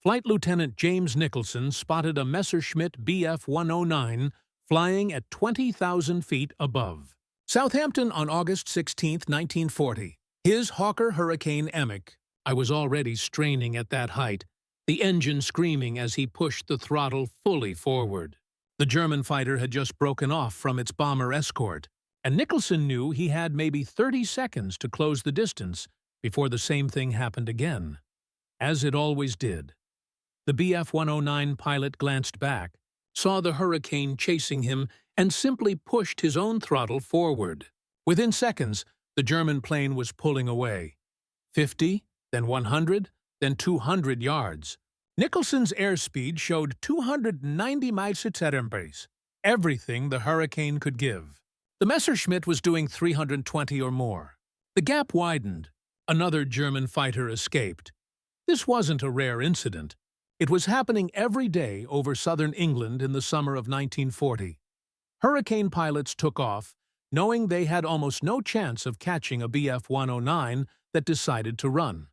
Flight Lieutenant James Nicholson spotted a Messerschmitt Bf-109 flying at 20,000 feet above Southampton on August 16, 1940. His Hawker Hurricane Emic. I was already straining at that height, the engine screaming as he pushed the throttle fully forward. The German fighter had just broken off from its bomber escort, and Nicholson knew he had maybe 30 seconds to close the distance before the same thing happened again. As it always did. The Bf-109 pilot glanced back, saw the Hurricane chasing him, and simply pushed his own throttle forward. Within seconds, the German plane was pulling away. 50, then 100, then 200 yards. Nicholson's airspeed showed 290 miles per hour, everything the Hurricane could give. The Messerschmitt was doing 320 or more. The gap widened. Another German fighter escaped. This wasn't a rare incident. It was happening every day over southern England in the summer of 1940. Hurricane pilots took off, knowing they had almost no chance of catching a Bf-109 that decided to run.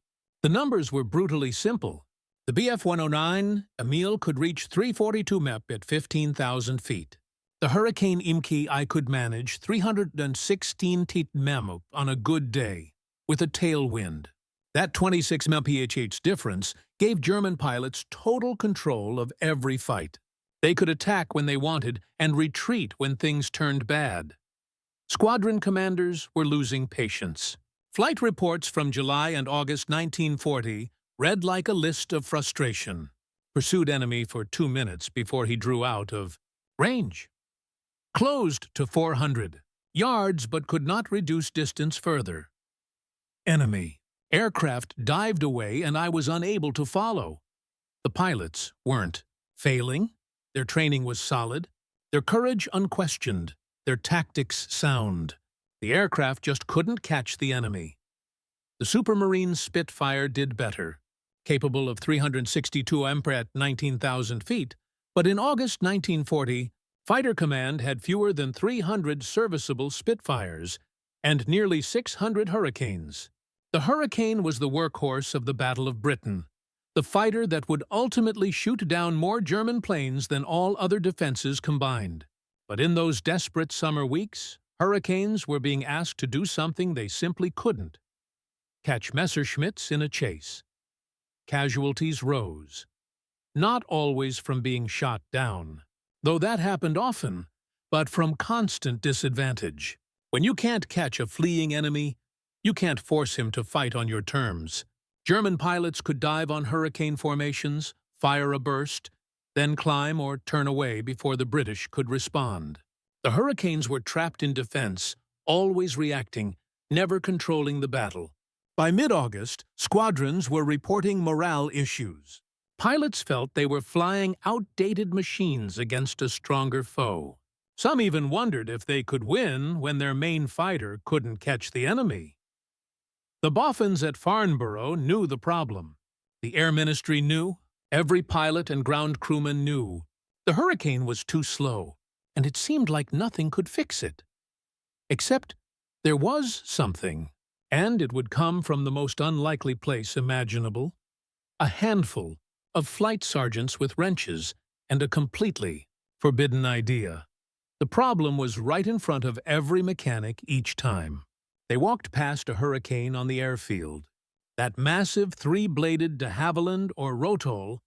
The numbers were brutally simple. The Bf-109 Emil could reach 342 mep at 15,000 feet. The Hurricane Imke I could manage 316 mep on a good day, with a tailwind. That 26 mph difference gave German pilots total control of every fight. They could attack when they wanted and retreat when things turned bad. Squadron commanders were losing patience. Flight reports from July and August 1940 read like a list of frustration. Pursued enemy for 2 minutes before he drew out of range. Closed to 400 yards but could not reduce distance further. Enemy. Aircraft dived away and I was unable to follow. The pilots weren't failing. Their training was solid. Their courage unquestioned. Their tactics sound. The aircraft just couldn't catch the enemy. The Supermarine Spitfire did better, capable of 362 mph at 19,000 feet, but in August 1940, Fighter Command had fewer than 300 serviceable Spitfires and nearly 600 Hurricanes. The Hurricane was the workhorse of the Battle of Britain, the fighter that would ultimately shoot down more German planes than all other defenses combined. But in those desperate summer weeks, Hurricanes were being asked to do something they simply couldn't: catch Messerschmitts in a chase. Casualties rose. Not always from being shot down, though that happened often, but from constant disadvantage. When you can't catch a fleeing enemy, you can't force him to fight on your terms. German pilots could dive on Hurricane formations, fire a burst, then climb or turn away before the British could respond. The Hurricanes were trapped in defense, always reacting, never controlling the battle. By mid-August, squadrons were reporting morale issues. Pilots felt they were flying outdated machines against a stronger foe. Some even wondered if they could win when their main fighter couldn't catch the enemy. The Boffins at Farnborough knew the problem. The Air Ministry knew. Every pilot and ground crewman knew. The Hurricane was too slow, and it seemed like nothing could fix it. Except there was something, and it would come from the most unlikely place imaginable: a handful of flight sergeants with wrenches and a completely forbidden idea. The problem was right in front of every mechanic each time. They walked past a Hurricane on the airfield. That massive 3-bladed de Havilland or Rotoll,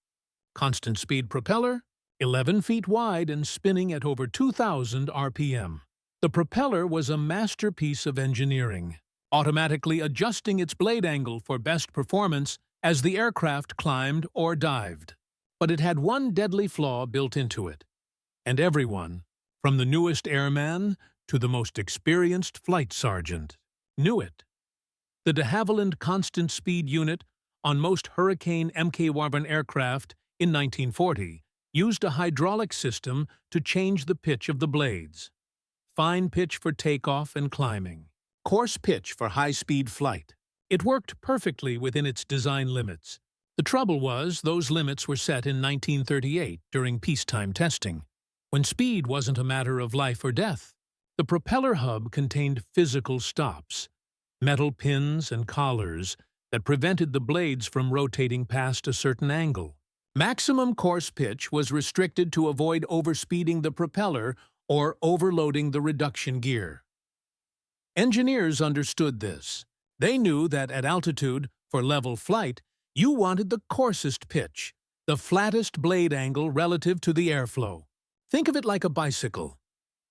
constant-speed propeller, 11 feet wide and spinning at over 2,000 RPM. The propeller was a masterpiece of engineering, automatically adjusting its blade angle for best performance as the aircraft climbed or dived. But it had one deadly flaw built into it, and everyone, from the newest airman to the most experienced flight sergeant, knew it. The de Havilland Constant Speed Unit on most Hurricane Mk1 aircraft in 1940 used a hydraulic system to change the pitch of the blades. Fine pitch for takeoff and climbing. Coarse pitch for high-speed flight. It worked perfectly within its design limits. The trouble was, those limits were set in 1938 during peacetime testing, when speed wasn't a matter of life or death. The propeller hub contained physical stops, metal pins and collars that prevented the blades from rotating past a certain angle. Maximum course pitch was restricted to avoid overspeeding the propeller or overloading the reduction gear. Engineers understood this. They knew that at altitude, for level flight, you wanted the coarsest pitch, the flattest blade angle relative to the airflow. Think of it like a bicycle.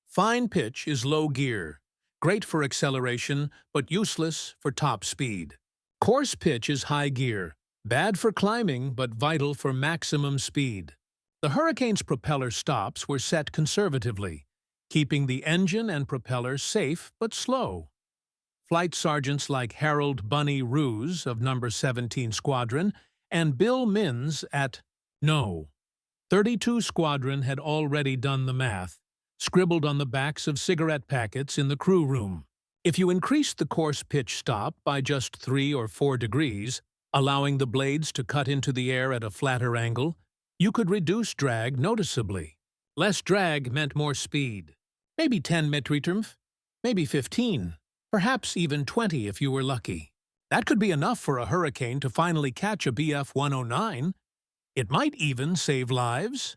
Fine pitch is low gear, great for acceleration, but useless for top speed. Coarse pitch is high gear, bad for climbing, but vital for maximum speed. The Hurricane's propeller stops were set conservatively, keeping the engine and propeller safe but slow. Flight sergeants like Harold "Bunny" Roos of No. 17 Squadron and Bill Minns at No. 32 Squadron had already done the math, scribbled on the backs of cigarette packets in the crew room. If you increased the course pitch stop by just 3 or 4 degrees, allowing the blades to cut into the air at a flatter angle, you could reduce drag noticeably. Less drag meant more speed. Maybe 10 metritrumpf, maybe 15, perhaps even 20 if you were lucky. That could be enough for a Hurricane to finally catch a Bf-109. It might even save lives.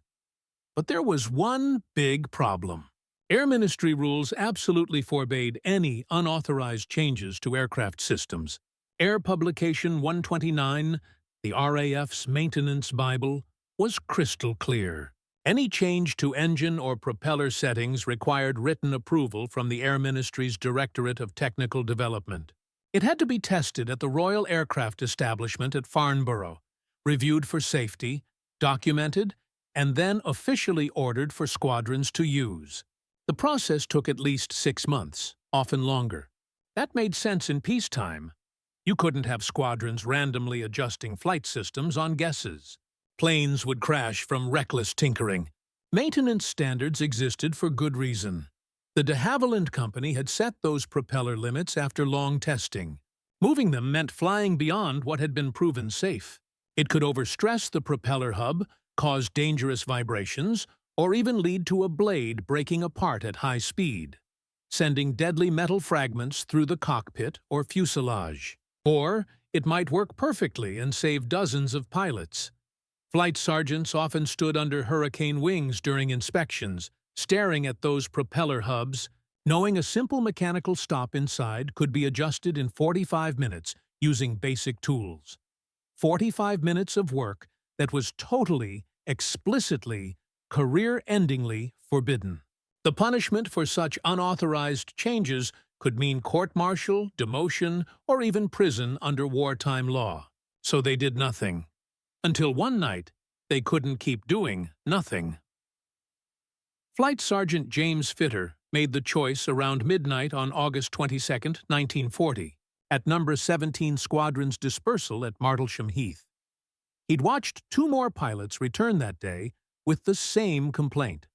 But there was one big problem. Air Ministry rules absolutely forbade any unauthorized changes to aircraft systems. Air Publication 129, the RAF's maintenance Bible, was crystal clear. Any change to engine or propeller settings required written approval from the Air Ministry's Directorate of Technical Development. It had to be tested at the Royal Aircraft Establishment at Farnborough, reviewed for safety, documented, and then officially ordered for squadrons to use. The process took at least 6 months, often longer. That made sense in peacetime. You couldn't have squadrons randomly adjusting flight systems on guesses. Planes would crash from reckless tinkering. Maintenance standards existed for good reason. The de Havilland Company had set those propeller limits after long testing. Moving them meant flying beyond what had been proven safe. It could overstress the propeller hub, cause dangerous vibrations, or even lead to a blade breaking apart at high speed, sending deadly metal fragments through the cockpit or fuselage. Or it might work perfectly and save dozens of pilots. Flight sergeants often stood under Hurricane wings during inspections, staring at those propeller hubs, knowing a simple mechanical stop inside could be adjusted in 45 minutes using basic tools. 45 minutes of work that was totally, explicitly, career-endingly forbidden. The punishment for such unauthorized changes could mean court-martial, demotion, or even prison under wartime law. So they did nothing. Until one night, they couldn't keep doing nothing. Flight Sergeant James Fitter made the choice around midnight on August 22, 1940, at No. 17 Squadron's dispersal at Martlesham Heath. He'd watched 2 more pilots return that day with the same complaint.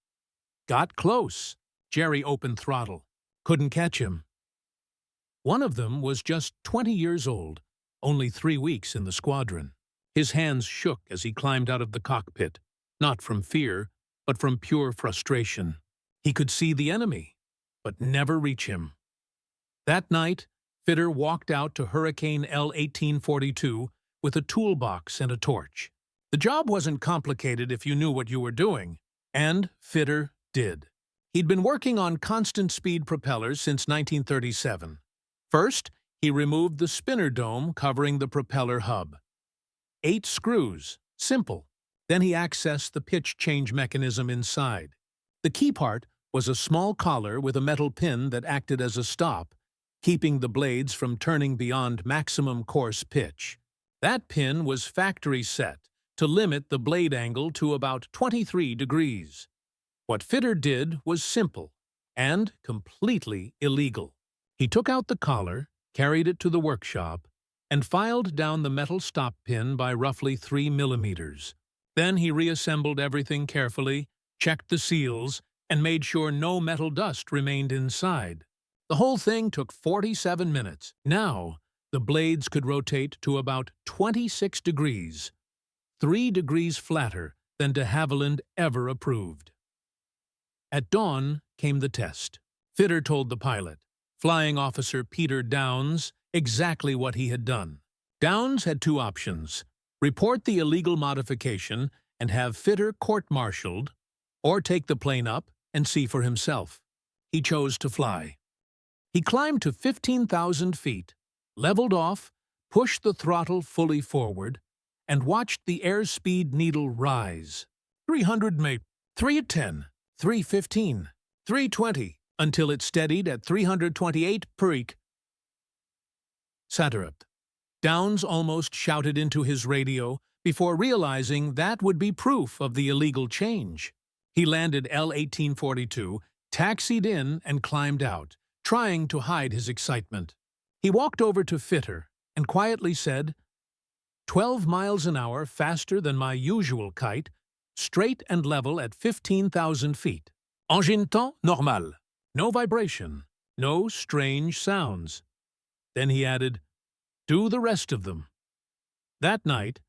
Got close. Jerry opened throttle. Couldn't catch him. One of them was just 20 years old, only 3 weeks in the squadron. His hands shook as he climbed out of the cockpit, not from fear, but from pure frustration. He could see the enemy, but never reach him. That night, Fitter walked out to Hurricane L-1842 with a toolbox and a torch. The job wasn't complicated if you knew what you were doing, and Fitter did. He'd been working on constant-speed propellers since 1937. First, he removed the spinner dome covering the propeller hub. 8 screws, simple. Then he accessed the pitch change mechanism inside. The key part was a small collar with a metal pin that acted as a stop, keeping the blades from turning beyond maximum course pitch. That pin was factory set to limit the blade angle to about 23 degrees. What Fitter did was simple and completely illegal. He took out the collar, carried it to the workshop, and filed down the metal stop pin by roughly 3 millimeters. Then he reassembled everything carefully, checked the seals, and made sure no metal dust remained inside. The whole thing took 47 minutes. Now, the blades could rotate to about 26 degrees, 3 degrees flatter than de Havilland ever approved. At dawn came the test. Fitter told the pilot, Flying Officer Peter Downs, exactly what he had done. Downs had 2 options: report the illegal modification and have fitter court-martialed, or take the plane up and see for himself. He chose to fly. He climbed to 15,000 feet, leveled off, pushed the throttle fully forward, and watched the airspeed needle rise. 300 maybe, 310, 315, 320, until it steadied at 328 peak. Saturapt. Downs almost shouted into his radio before realizing that would be proof of the illegal change. He landed L-1842, taxied in, and climbed out, trying to hide his excitement. He walked over to Fitter and quietly said, 12 miles an hour faster than my usual kite, straight and level at 15,000 feet. Engine temps normal. No vibration, no strange sounds. Then he added, do the rest of them. That night,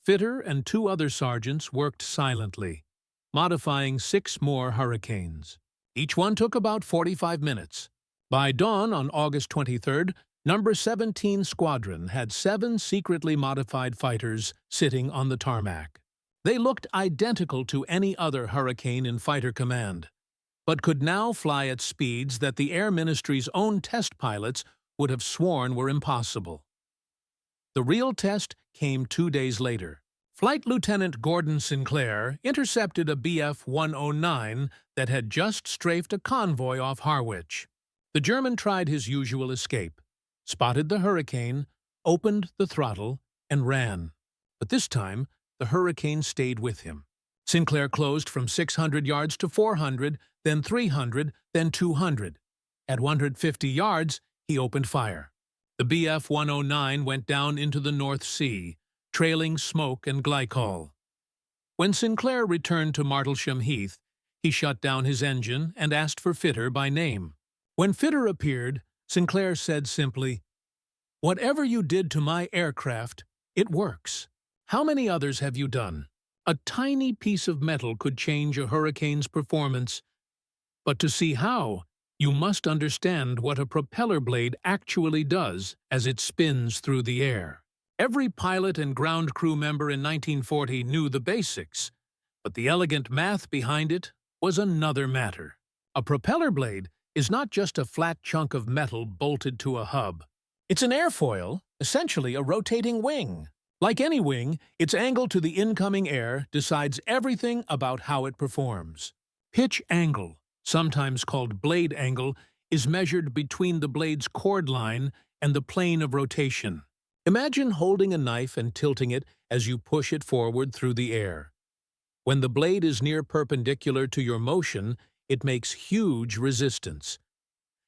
Fitter and 2 other sergeants worked silently, modifying 6 more Hurricanes. Each one took about 45 minutes. By dawn on August 23rd, Number 17 Squadron had 7 secretly modified fighters sitting on the tarmac. They looked identical to any other Hurricane in fighter command, but could now fly at speeds that the Air Ministry's own test pilots would have sworn were impossible. The real test came 2 days later. Flight Lieutenant Gordon Sinclair intercepted a Bf-109 that had just strafed a convoy off Harwich. The German tried his usual escape, spotted the Hurricane, opened the throttle, and ran. But this time, the Hurricane stayed with him. Sinclair closed from 600 yards to 400, then 300, then 200. At 150 yards, he opened fire. The Bf-109 went down into the North Sea, trailing smoke and glycol. When Sinclair returned to Martlesham Heath, he shut down his engine and asked for Fitter by name. When Fitter appeared, Sinclair said simply, "Whatever you did to my aircraft, it works. How many others have you done? A tiny piece of metal could change a Hurricane's performance. But to see how, you must understand what a propeller blade actually does as it spins through the air." Every pilot and ground crew member in 1940 knew the basics, but the elegant math behind it was another matter. A propeller blade is not just a flat chunk of metal bolted to a hub. It's an airfoil, essentially a rotating wing. Like any wing, its angle to the incoming air decides everything about how it performs. Pitch angle, sometimes called blade angle, is measured between the blade's chord line and the plane of rotation. Imagine holding a knife and tilting it as you push it forward through the air. When the blade is near perpendicular to your motion, it makes huge resistance.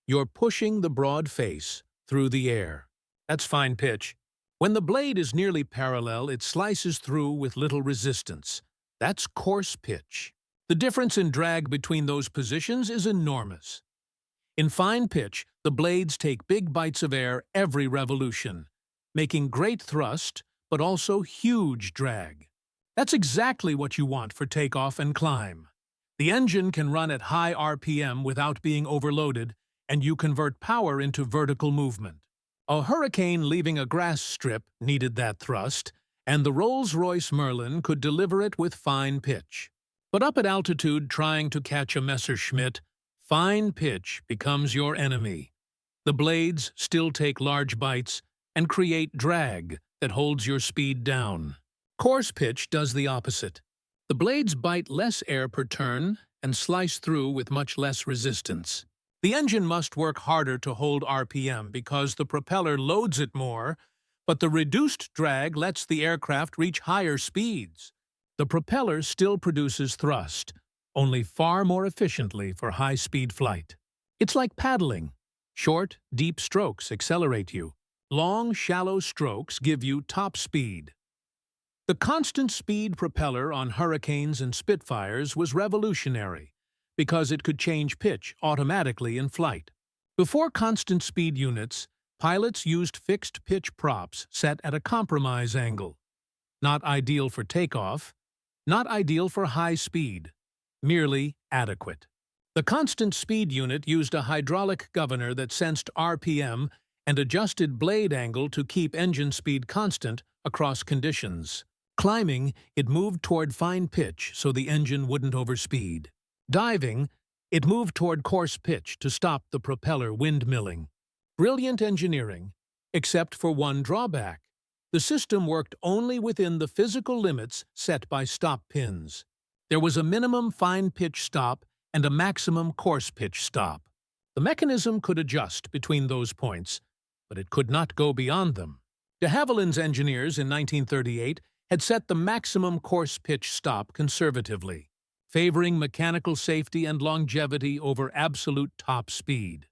You're pushing the broad face through the air. That's fine pitch. When the blade is nearly parallel, it slices through with little resistance. That's coarse pitch. The difference in drag between those positions is enormous. In fine pitch, the blades take big bites of air every revolution, making great thrust, but also huge drag. That's exactly what you want for takeoff and climb. The engine can run at high RPM without being overloaded, and you convert power into vertical movement. A Hurricane leaving a grass strip needed that thrust, and the Rolls-Royce Merlin could deliver it with fine pitch. But up at altitude trying to catch a Messerschmitt, fine pitch becomes your enemy. The blades still take large bites and create drag that holds your speed down. Coarse pitch does the opposite. The blades bite less air per turn and slice through with much less resistance. The engine must work harder to hold RPM because the propeller loads it more, but the reduced drag lets the aircraft reach higher speeds. The propeller still produces thrust, only far more efficiently for high-speed flight. It's like paddling. Short, deep strokes accelerate you. Long, shallow strokes give you top speed. The constant-speed propeller on Hurricanes and Spitfires was revolutionary because it could change pitch automatically in flight. Before constant-speed units, pilots used fixed-pitch props set at a compromise angle. Not ideal for takeoff, not ideal for high speed, merely adequate. The constant-speed unit used a hydraulic governor that sensed RPM and adjusted blade angle to keep engine speed constant across conditions. Climbing, it moved toward fine pitch so the engine wouldn't overspeed. Diving, it moved toward coarse pitch to stop the propeller windmilling. Brilliant engineering, except for one drawback. The system worked only within the physical limits set by stop pins. There was a minimum fine pitch stop and a maximum coarse pitch stop. The mechanism could adjust between those points, but it could not go beyond them. De Havilland's engineers in 1938 had set the maximum coarse pitch stop conservatively, favoring mechanical safety and longevity over absolute top speed.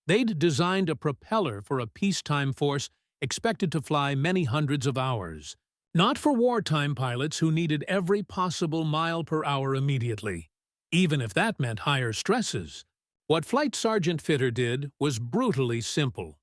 They'd designed a propeller for a peacetime force expected to fly many hundreds of hours, not for wartime pilots who needed every possible mile per hour immediately, even if that meant higher stresses. What Flight Sergeant Fitter did was brutally simple.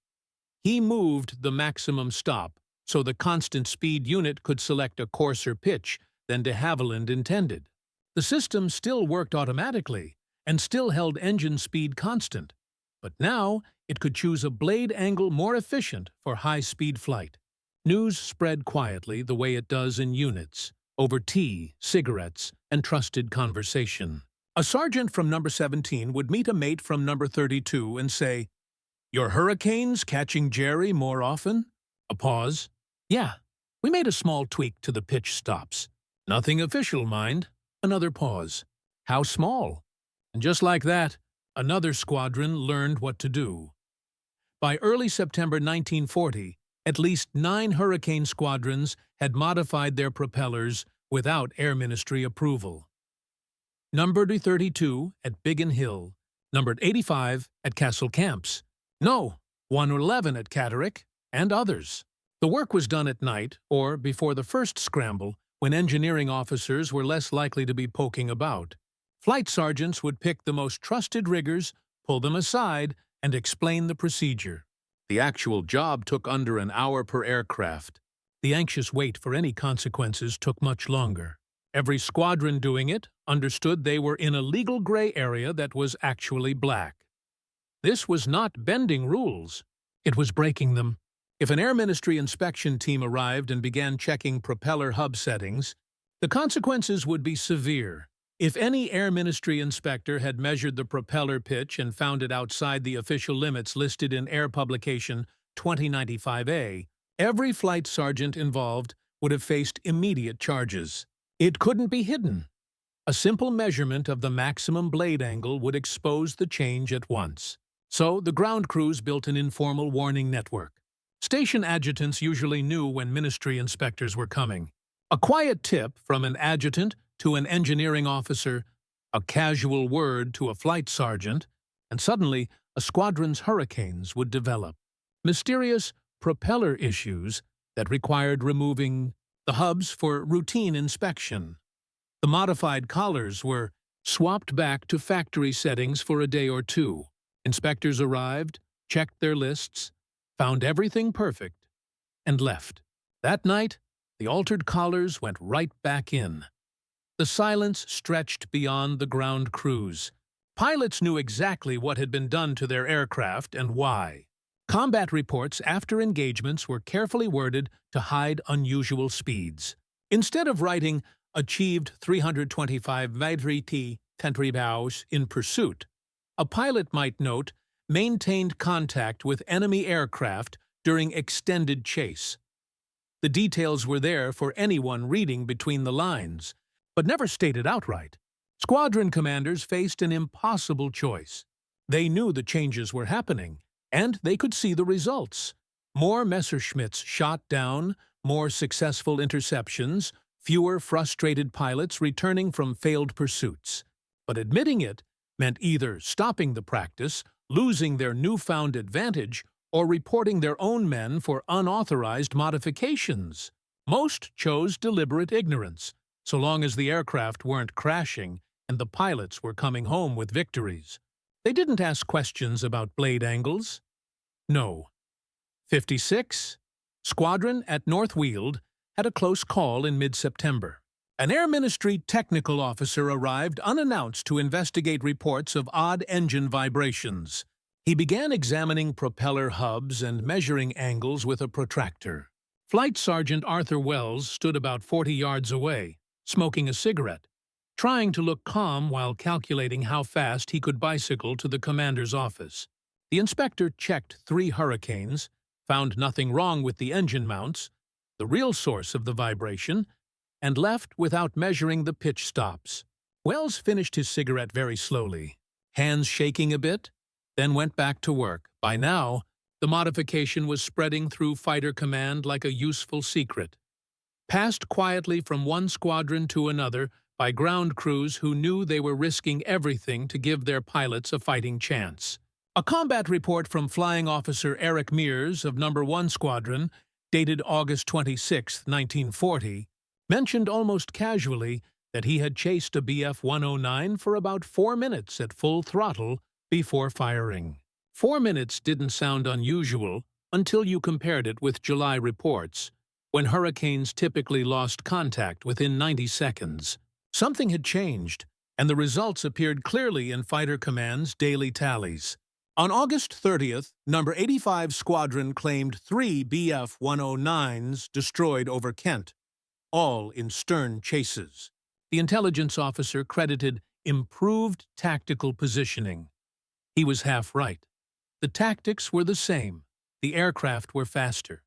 He moved the maximum stop so the constant speed unit could select a coarser pitch than de Havilland intended. The system still worked automatically and still held engine speed constant, but now it could choose a blade angle more efficient for high-speed flight. News spread quietly the way it does in units, over tea, cigarettes, and trusted conversation. A sergeant from number 17 would meet a mate from number 32 and say, "Your Hurricanes catching Jerry more often?" A pause. "Yeah, we made a small tweak to the pitch stops. Nothing official, mind." Another pause. "How small?" And just like that, another squadron learned what to do. By early September 1940, at least 9 Hurricane squadrons had modified their propellers without Air Ministry approval. Numbered 32 at Biggin Hill, numbered 85 at Castle Camps, 111 at Catterick, and others. The work was done at night or before the first scramble, when engineering officers were less likely to be poking about. Flight sergeants would pick the most trusted riggers, pull them aside, and explain the procedure. The actual job took under an hour per aircraft. The anxious wait for any consequences took much longer. Every squadron doing it understood they were in a legal gray area that was actually black. This was not bending rules. It was breaking them. If an Air Ministry inspection team arrived and began checking propeller hub settings, the consequences would be severe. If any Air Ministry inspector had measured the propeller pitch and found it outside the official limits listed in Air Publication 2095A, every flight sergeant involved would have faced immediate charges. It couldn't be hidden. A simple measurement of the maximum blade angle would expose the change at once. So the ground crews built an informal warning network. Station adjutants usually knew when ministry inspectors were coming. A quiet tip from an adjutant to an engineering officer, a casual word to a flight sergeant, and suddenly a squadron's Hurricanes would develop. Mysterious propeller issues that required removing the hubs for routine inspection. The modified collars were swapped back to factory settings for a day or two. Inspectors arrived, checked their lists, found everything perfect, and left. That night, the altered collars went right back in. The silence stretched beyond the ground crews. Pilots knew exactly what had been done to their aircraft and why. Combat reports after engagements were carefully worded to hide unusual speeds. Instead of writing, "achieved 325 T in pursuit," a pilot might note, "maintained contact with enemy aircraft during extended chase." The details were there for anyone reading between the lines, but never stated outright. Squadron commanders faced an impossible choice. They knew the changes were happening, and they could see the results. More Messerschmitts shot down, more successful interceptions, fewer frustrated pilots returning from failed pursuits. But admitting it meant either stopping the practice, losing their newfound advantage, or reporting their own men for unauthorized modifications. Most chose deliberate ignorance, so long as the aircraft weren't crashing and the pilots were coming home with victories. They didn't ask questions about blade angles. No. 56. Squadron at North Weald had a close call in mid-September. An Air Ministry technical officer arrived unannounced to investigate reports of odd engine vibrations. He began examining propeller hubs and measuring angles with a protractor. Flight Sergeant Arthur Wells stood about 40 yards away, smoking a cigarette, trying to look calm while calculating how fast he could bicycle to the commander's office. The inspector checked 3 Hurricanes, found nothing wrong with the engine mounts, the real source of the vibration, and left without measuring the pitch stops. Wells finished his cigarette very slowly, hands shaking a bit, then went back to work. By now, the modification was spreading through fighter command like a useful secret, passed quietly from one squadron to another by ground crews who knew they were risking everything to give their pilots a fighting chance. A combat report from Flying Officer Eric Mears of No. 1 Squadron, dated August 26, 1940, mentioned almost casually that he had chased a Bf-109 for about 4 minutes at full throttle before firing. 4 minutes didn't sound unusual until you compared it with July reports, when hurricanes typically lost contact within 90 seconds. Something had changed, and the results appeared clearly in Fighter Command's daily tallies. On August 30th, No. 85 Squadron claimed 3 Bf-109s destroyed over Kent, all in stern chases. The intelligence officer credited improved tactical positioning. He was half right. The tactics were the same. The aircraft were faster.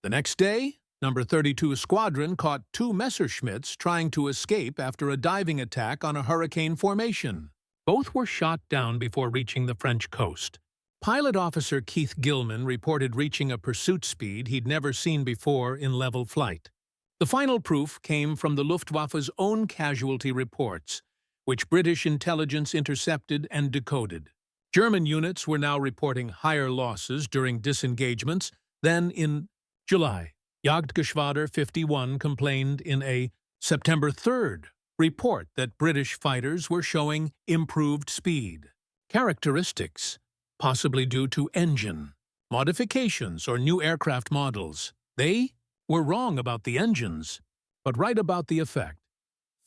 The next day, No. 32 Squadron caught 2 Messerschmitts trying to escape after a diving attack on a hurricane formation. Both were shot down before reaching the French coast. Pilot Officer Keith Gilman reported reaching a pursuit speed he'd never seen before in level flight. The final proof came from the Luftwaffe's own casualty reports, which British intelligence intercepted and decoded. German units were now reporting higher losses during disengagements than in July. Jagdgeschwader 51 complained in a September 3rd report that British fighters were showing improved speed. Characteristics, possibly due to engine, modifications, or new aircraft models. They were wrong about the engines, but right about the effect.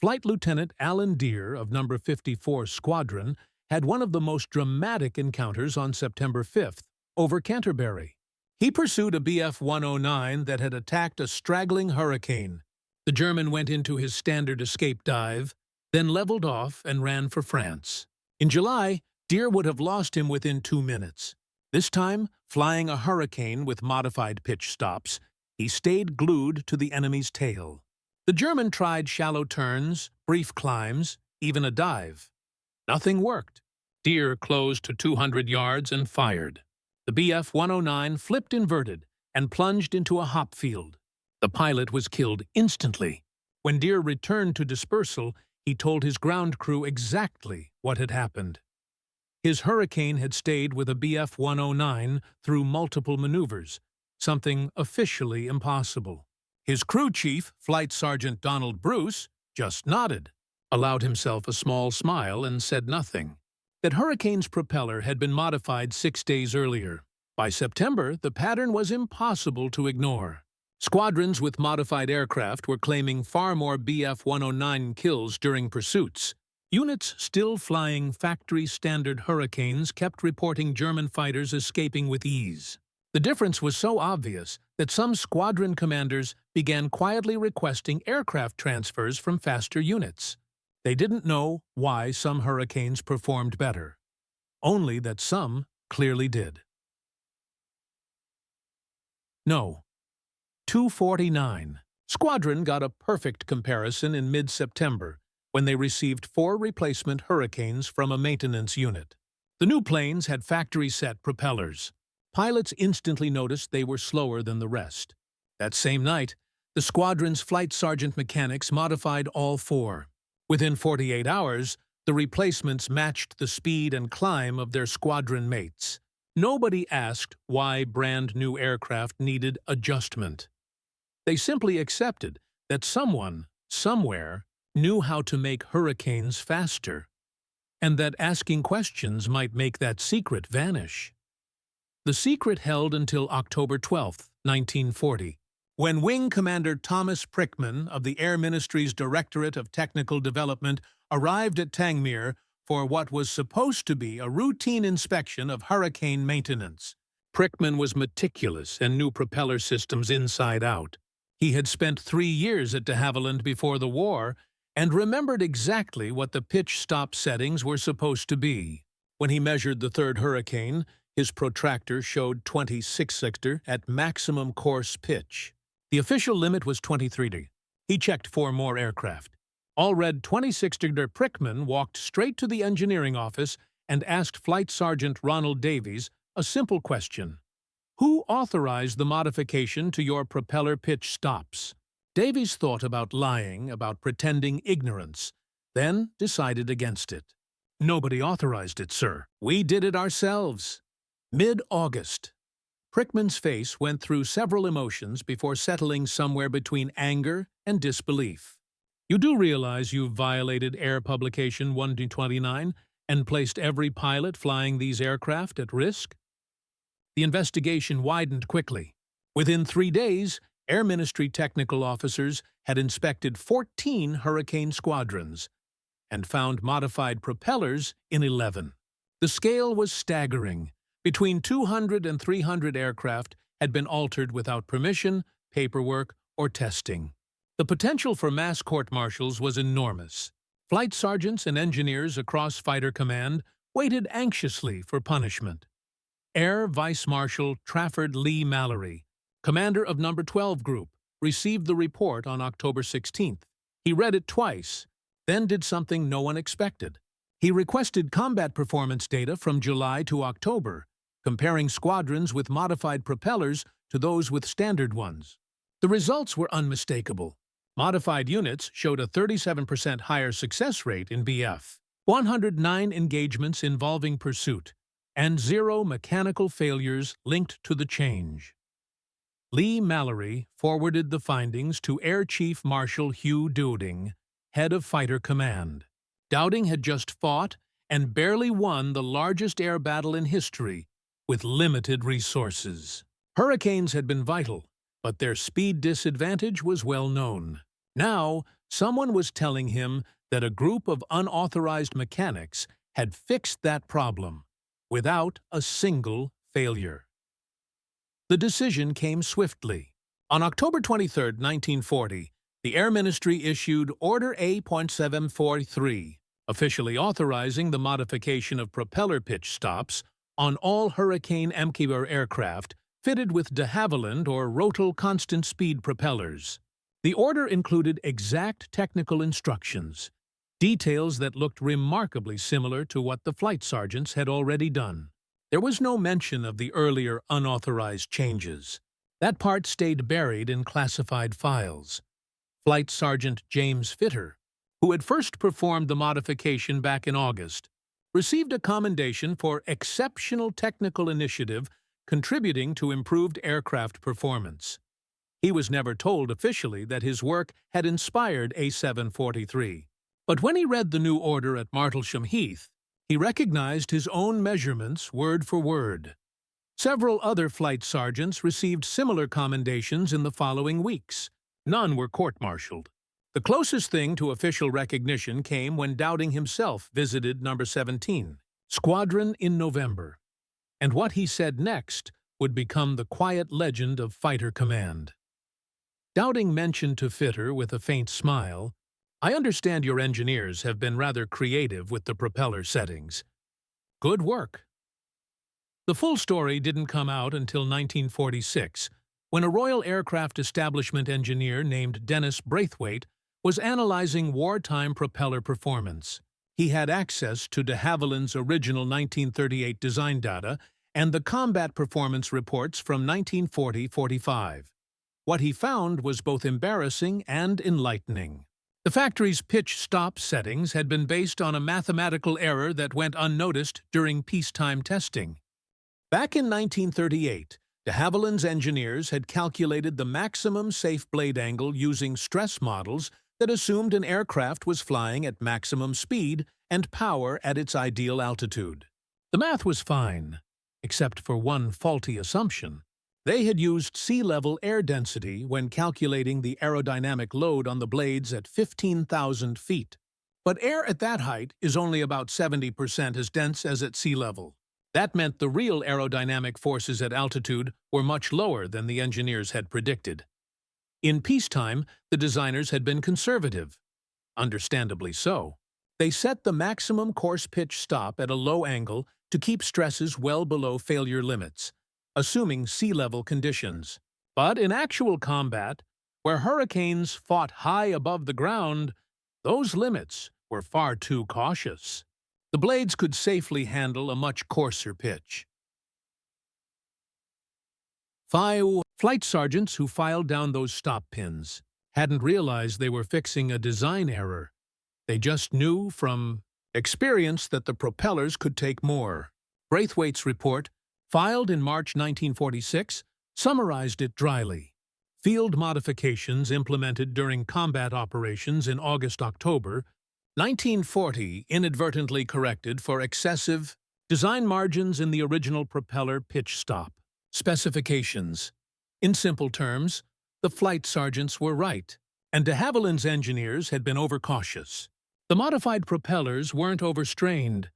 Flight Lieutenant Alan Deere of No. 54 Squadron had one of the most dramatic encounters on September 5th over Canterbury. He pursued a Bf-109 that had attacked a straggling hurricane. The German went into his standard escape dive, then leveled off and ran for France. In July, Deere would have lost him within 2 minutes. This time, flying a hurricane with modified pitch stops, he stayed glued to the enemy's tail. The German tried shallow turns, brief climbs, even a dive. Nothing worked. Deere closed to 200 yards and fired. The Bf-109 flipped inverted and plunged into a hop field. The pilot was killed instantly. When Deere returned to dispersal, he told his ground crew exactly what had happened. His Hurricane had stayed with a Bf-109 through multiple maneuvers, something officially impossible. His crew chief, Flight Sergeant Donald Bruce, just nodded, allowed himself a small smile, and said nothing. That Hurricane's propeller had been modified 6 days earlier. By September, the pattern was impossible to ignore. Squadrons with modified aircraft were claiming far more Bf-109 kills during pursuits. Units still flying factory-standard Hurricanes kept reporting German fighters escaping with ease. The difference was so obvious that some squadron commanders began quietly requesting aircraft transfers from faster units. They didn't know why some Hurricanes performed better, only that some clearly did. No. 249. Squadron got a perfect comparison in mid-September when they received 4 replacement Hurricanes from a maintenance unit. The new planes had factory-set propellers. Pilots instantly noticed they were slower than the rest. That same night, the squadron's flight sergeant mechanics modified all 4. Within 48 hours, the replacements matched the speed and climb of their squadron mates. Nobody asked why brand-new aircraft needed adjustment. They simply accepted that someone, somewhere, knew how to make Hurricanes faster, and that asking questions might make that secret vanish. The secret held until October 12, 1940, when Wing Commander Thomas Prickman of the Air Ministry's Directorate of Technical Development arrived at Tangmere for what was supposed to be a routine inspection of hurricane maintenance. Prickman was meticulous and knew propeller systems inside out. He had spent 3 years at de Havilland before the war and remembered exactly what the pitch stop settings were supposed to be. When he measured the third hurricane, his protractor showed 26 sector at maximum course pitch. The official limit was 23. He checked 4 more aircraft. All read 26 Prickman walked straight to the engineering office and asked Flight Sergeant Ronald Davies a simple question. Who authorized the modification to your propeller pitch stops? Davies thought about lying, about pretending ignorance, then decided against it. Nobody authorized it, sir. We did it ourselves. Mid-August. Prickman's face went through several emotions before settling somewhere between anger and disbelief. You do realize you've violated Air Publication 129 and placed every pilot flying these aircraft at risk? The investigation widened quickly. Within 3 days, Air Ministry technical officers had inspected 14 Hurricane squadrons and found modified propellers in 11. The scale was staggering. Between 200 and 300 aircraft had been altered without permission, paperwork, or testing. The potential for mass court-martials was enormous. Flight sergeants and engineers across Fighter Command waited anxiously for punishment. Air Vice Marshal Trafford Lee Mallory, commander of No. 12 Group, received the report on October 16th. He read it twice, then did something no one expected. He requested combat performance data from July to October, comparing squadrons with modified propellers to those with standard ones. The results were unmistakable. Modified units showed a 37% higher success rate in BF, 109 engagements involving pursuit, and 0 mechanical failures linked to the change. Lee Mallory forwarded the findings to Air Chief Marshal Hugh Dowding, head of Fighter Command. Dowding had just fought and barely won the largest air battle in history with limited resources. Hurricanes had been vital, but their speed disadvantage was well known. Now, someone was telling him that a group of unauthorized mechanics had fixed that problem without a single failure. The decision came swiftly. On October 23, 1940, the Air Ministry issued Order A.743, officially authorizing the modification of propeller pitch stops on all Hurricane MQR aircraft fitted with de Havilland or Rotal constant-speed propellers. The order included exact technical instructions, details that looked remarkably similar to what the flight sergeants had already done. There was no mention of the earlier unauthorized changes. That part stayed buried in classified files. Flight Sergeant James Fitter, who had first performed the modification back in August, received a commendation for exceptional technical initiative contributing to improved aircraft performance. He was never told officially that his work had inspired A743. But when he read the new order at Martlesham Heath, he recognized his own measurements word for word. Several other flight sergeants received similar commendations in the following weeks. None were court-martialed. The closest thing to official recognition came when Dowding himself visited No. 17, Squadron in November. And what he said next would become the quiet legend of Fighter Command. Dowding mentioned to Fitter with a faint smile, "I understand your engineers have been rather creative with the propeller settings. Good work." The full story didn't come out until 1946, when a Royal Aircraft Establishment engineer named Dennis Braithwaite was analyzing wartime propeller performance. He had access to de Havilland's original 1938 design data and the combat performance reports from 1940-45. What he found was both embarrassing and enlightening. The factory's pitch-stop settings had been based on a mathematical error that went unnoticed during peacetime testing. Back in 1938, de Havilland's engineers had calculated the maximum safe blade angle using stress models that assumed an aircraft was flying at maximum speed and power at its ideal altitude. The math was fine, except for one faulty assumption. They had used sea-level air density when calculating the aerodynamic load on the blades at 15,000 feet. But air at that height is only about 70% as dense as at sea level. That meant the real aerodynamic forces at altitude were much lower than the engineers had predicted. In peacetime, the designers had been conservative. Understandably so. They set the maximum course pitch stop at a low angle to keep stresses well below failure limits, assuming sea-level conditions. But in actual combat, where hurricanes fought high above the ground, those limits were far too cautious. The blades could safely handle a much coarser pitch. Flight sergeants who filed down those stop pins hadn't realized they were fixing a design error. They just knew from experience that the propellers could take more. Braithwaite's report, filed in March 1946, summarized it dryly. Field modifications implemented during combat operations in August-October 1940 inadvertently corrected for excessive design margins in the original propeller pitch stop. Specifications. In simple terms, the flight sergeants were right, and de Havilland's engineers had been overcautious. The modified propellers weren't overstrained.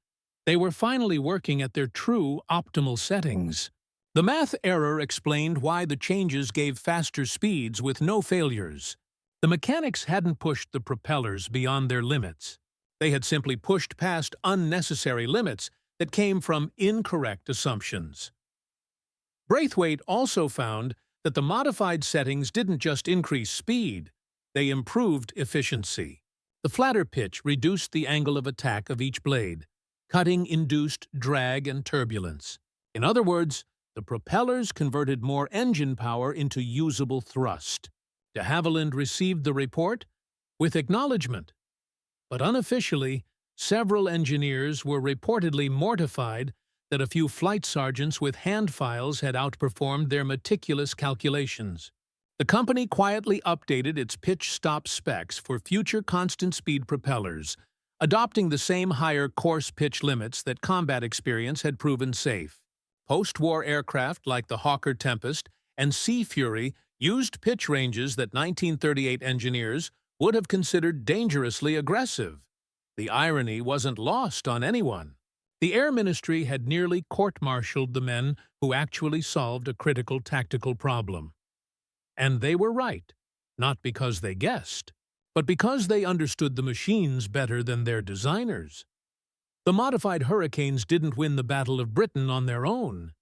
They were finally working at their true optimal settings. The math error explained why the changes gave faster speeds with no failures. The mechanics hadn't pushed the propellers beyond their limits. They had simply pushed past unnecessary limits that came from incorrect assumptions. Braithwaite also found that the modified settings didn't just increase speed, they improved efficiency. The flatter pitch reduced the angle of attack of each blade, cutting induced drag and turbulence. In other words, the propellers converted more engine power into usable thrust. De Havilland received the report with acknowledgement, but unofficially, several engineers were reportedly mortified that a few flight sergeants with hand files had outperformed their meticulous calculations. The company quietly updated its pitch stop specs for future constant-speed propellers, adopting the same higher course pitch limits that combat experience had proven safe. Post-war aircraft like the Hawker Tempest and Sea Fury used pitch ranges that 1938 engineers would have considered dangerously aggressive. The irony wasn't lost on anyone. The Air Ministry had nearly court-martialed the men who actually solved a critical tactical problem. And they were right, not because they guessed, but because they understood the machines better than their designers. The modified Hurricanes didn't win the Battle of Britain on their own.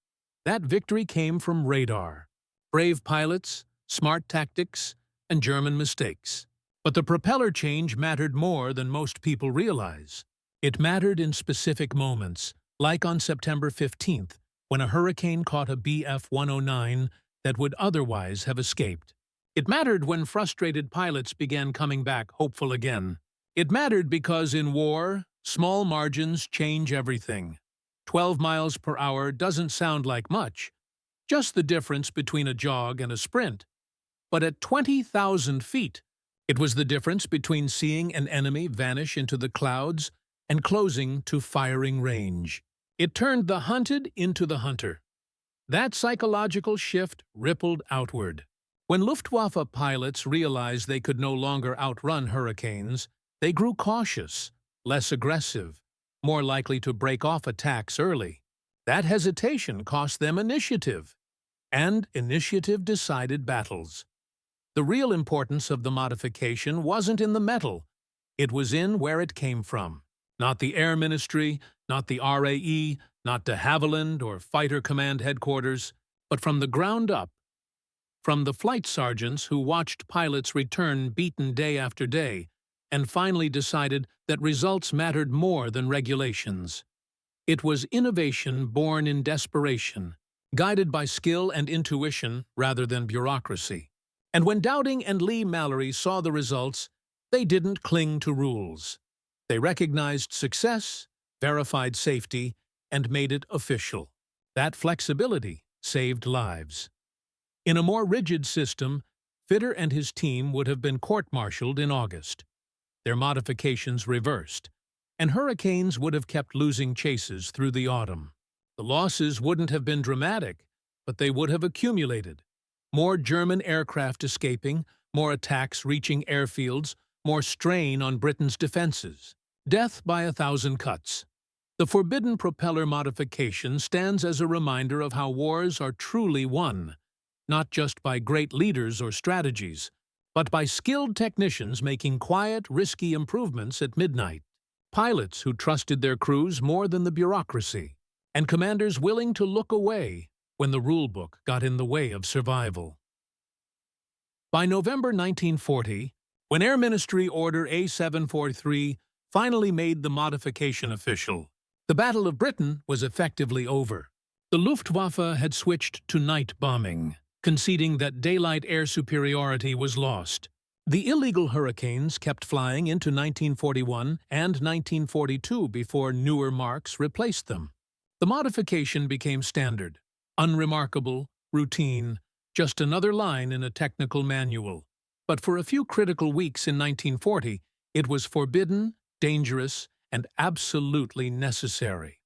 That victory came from radar, brave pilots, smart tactics, and German mistakes. But the propeller change mattered more than most people realize. It mattered in specific moments, like on September 15th, when a hurricane caught a Bf-109 that would otherwise have escaped. It mattered when frustrated pilots began coming back hopeful again. It mattered because in war, small margins change everything. 12 miles per hour doesn't sound like much, just the difference between a jog and a sprint. But at 20,000 feet, it was the difference between seeing an enemy vanish into the clouds and closing to firing range. It turned the hunted into the hunter. That psychological shift rippled outward. When Luftwaffe pilots realized they could no longer outrun hurricanes, they grew cautious, less aggressive, more likely to break off attacks early. That hesitation cost them initiative, and initiative decided battles. The real importance of the modification wasn't in the metal, it was in where it came from. Not the Air Ministry, not the RAE, not de Havilland or Fighter Command Headquarters, but from the ground up. From the flight sergeants who watched pilots return beaten day after day and finally decided that results mattered more than regulations. It was innovation born in desperation, guided by skill and intuition rather than bureaucracy. And when Dowding and Lee Mallory saw the results, they didn't cling to rules. They recognized success, verified safety, and made it official. That flexibility saved lives. In a more rigid system, Fitter and his team would have been court-martialed in August. Their modifications reversed, and hurricanes would have kept losing chases through the autumn. The losses wouldn't have been dramatic, but they would have accumulated. More German aircraft escaping, more attacks reaching airfields, more strain on Britain's defenses. Death by 1,000 cuts. The forbidden propeller modification stands as a reminder of how wars are truly won, not just by great leaders or strategies, but by skilled technicians making quiet, risky improvements at midnight. Pilots who trusted their crews more than the bureaucracy, and commanders willing to look away when the rulebook got in the way of survival. By November 1940, when Air Ministry Order A743 finally made the modification official, the Battle of Britain was effectively over. The Luftwaffe had switched to night bombing, conceding that daylight air superiority was lost. The illegal Hurricanes kept flying into 1941 and 1942 before newer marks replaced them. The modification became standard, unremarkable, routine, just another line in a technical manual. But for a few critical weeks in 1940, it was forbidden, dangerous, and absolutely necessary.